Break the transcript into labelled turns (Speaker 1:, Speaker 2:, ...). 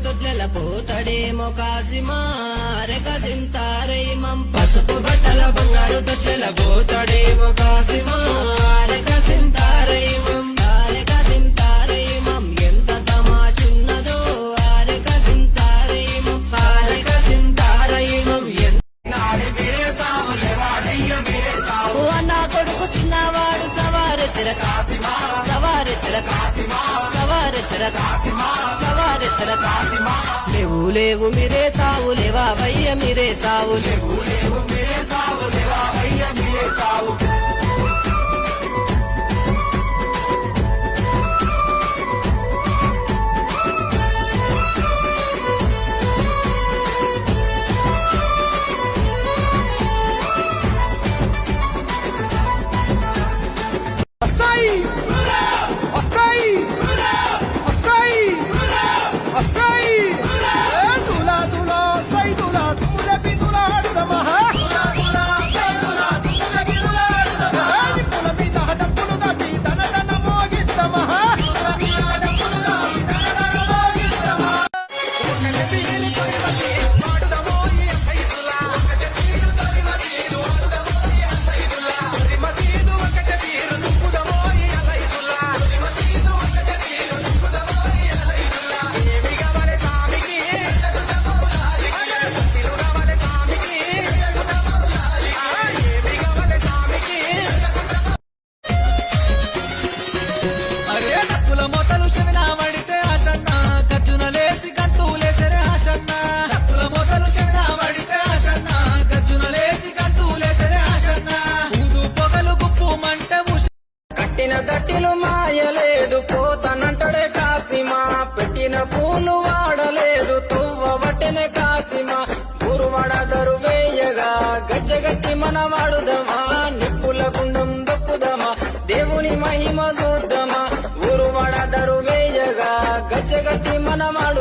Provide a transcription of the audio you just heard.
Speaker 1: తొట్లెల పోతడేమో కాసిమా రెకసింతారయమం పసుపు బట్టల బంగారు తొట్లెల పోతడేమో కాసిమా రెకసింతారయమం ఎంత తమాషున్నదో రెకసింతారయమం నా కొడుకు చిన్నవాడు సవారెత్తర కాసిమా సవారెత్తర కాసిమా సవారెత్తర కాసిమా సవారెత్తర కాసిమా లేవు లేవు మీరే సావు లేవా వయ్య మీరే సావు లేవు లేవు మీరే సావు లేవా వయ్య మీరే సావు
Speaker 2: దట్టిలు మాయలేదు పోతనంటడే కాసిమా పెట్టిన పూలు వాడలేదు తువ్వబట్టెనే కాసిమా ఊరువాడ దరువేయగా గజ్జగట్టి మన వాడుదమా నిప్పుల గుండం దొక్కుదమా దేవుని మహిమ చూద్దామా ఊరువాడ దరువేయగా గజ్జగట్టి మన వాడు